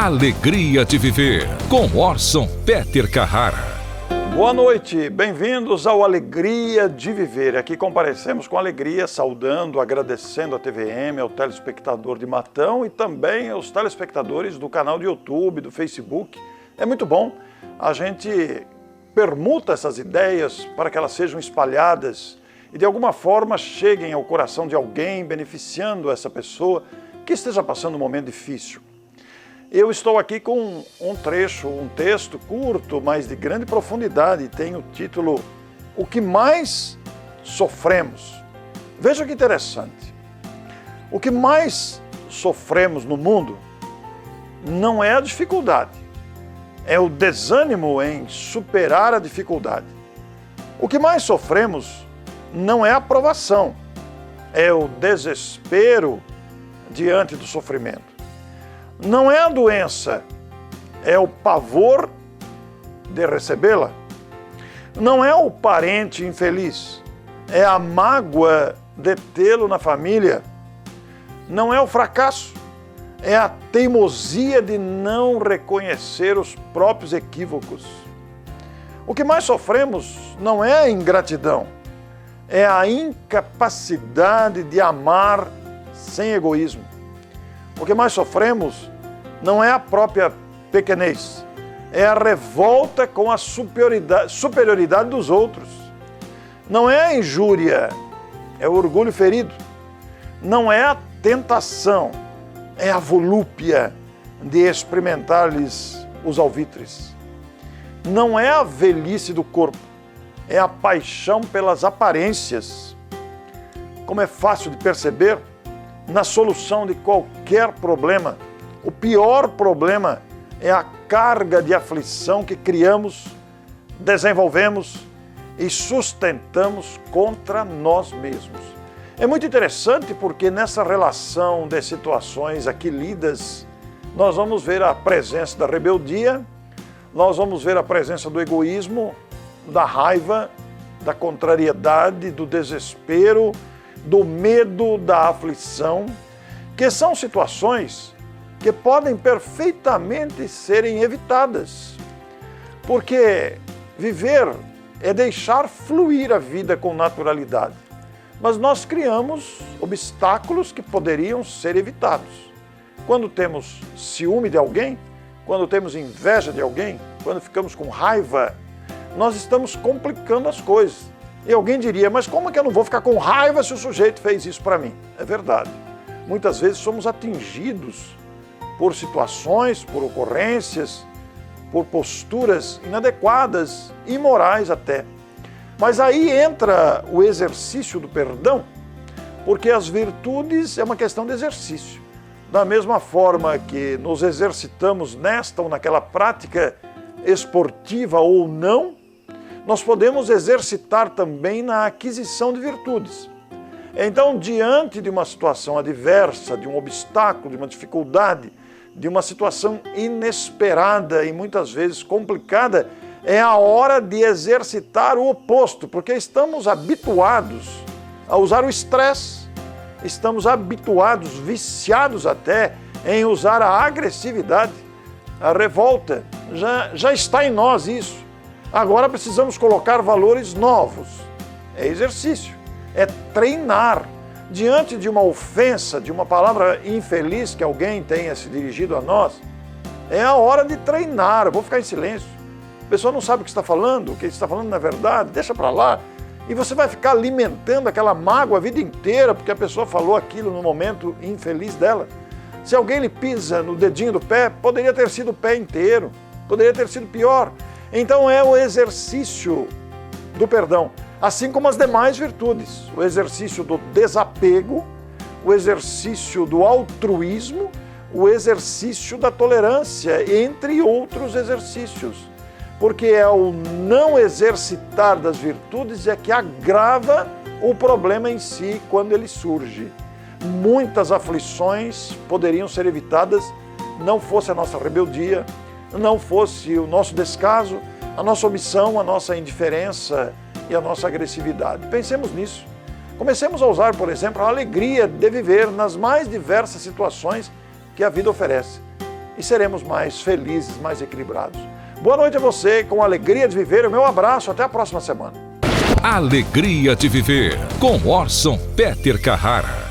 Alegria de Viver, com Orson Peter Carrara. Boa noite, bem-vindos ao Alegria de Viver. Aqui comparecemos com alegria, saudando, agradecendo a TVM, ao telespectador de Matão e também aos telespectadores do canal do YouTube, do Facebook. É muito bom, a gente permuta essas ideias para que elas sejam espalhadas e de alguma forma cheguem ao coração de alguém, beneficiando essa pessoa que esteja passando um momento difícil. Eu estou aqui com um trecho, um texto curto, mas de grande profundidade, tem o título O que mais sofremos. Veja que interessante. O que mais sofremos no mundo não é a dificuldade, é o desânimo em superar a dificuldade. O que mais sofremos não é a provação, é o desespero diante do sofrimento. Não é a doença, é o pavor de recebê-la. Não é o parente infeliz, é a mágoa de tê-lo na família. Não é o fracasso, é a teimosia de não reconhecer os próprios equívocos. O que mais sofremos não é a ingratidão, é a incapacidade de amar sem egoísmo. O que mais sofremos não é a própria pequenez, é a revolta com a superioridade dos outros. Não é a injúria, é o orgulho ferido. Não é a tentação, é a volúpia de experimentar-lhes os alvitres. Não é a velhice do corpo, é a paixão pelas aparências. Como é fácil de perceber, na solução de qualquer problema, o pior problema é a carga de aflição que criamos, desenvolvemos e sustentamos contra nós mesmos. É muito interessante porque nessa relação de situações aqui lidas, nós vamos ver a presença da rebeldia, nós vamos ver a presença do egoísmo, da raiva, da contrariedade, do desespero, do medo, da aflição, que são situações que podem perfeitamente serem evitadas. Porque viver é deixar fluir a vida com naturalidade. Mas nós criamos obstáculos que poderiam ser evitados. Quando temos ciúme de alguém, quando temos inveja de alguém, quando ficamos com raiva, nós estamos complicando as coisas. E alguém diria, mas como é que eu não vou ficar com raiva se o sujeito fez isso para mim? É verdade. Muitas vezes somos atingidos por situações, por ocorrências, por posturas inadequadas, imorais até. Mas aí entra o exercício do perdão, porque as virtudes é uma questão de exercício. Da mesma forma que nos exercitamos nesta ou naquela prática esportiva ou não, nós podemos exercitar também na aquisição de virtudes. Então, diante de uma situação adversa, de um obstáculo, de uma dificuldade, de uma situação inesperada e muitas vezes complicada, é a hora de exercitar o oposto, porque estamos habituados a usar o estresse, estamos habituados, viciados até, em usar a agressividade, a revolta. Já está em nós isso. Agora precisamos colocar valores novos. É exercício, é treinar. Diante de uma ofensa, de uma palavra infeliz que alguém tenha se dirigido a nós, é a hora de treinar. Eu vou ficar em silêncio. A pessoa não sabe o que está falando, o que está falando não é verdade, deixa para lá. E você vai ficar alimentando aquela mágoa a vida inteira porque a pessoa falou aquilo no momento infeliz dela. Se alguém lhe pisa no dedinho do pé, poderia ter sido o pé inteiro, poderia ter sido pior. Então é o exercício do perdão, assim como as demais virtudes, o exercício do desapego, o exercício do altruísmo, o exercício da tolerância, entre outros exercícios. Porque é o não exercitar das virtudes é que agrava o problema em si quando ele surge. Muitas aflições poderiam ser evitadas, não fosse a nossa rebeldia, não fosse o nosso descaso, a nossa omissão, a nossa indiferença e a nossa agressividade. Pensemos nisso. Comecemos a usar, por exemplo, a alegria de viver nas mais diversas situações que a vida oferece. e seremos mais felizes, mais equilibrados. Boa noite a você, com alegria de viver. O meu abraço, até a próxima semana. Alegria de Viver, com Orson Peter Carrara.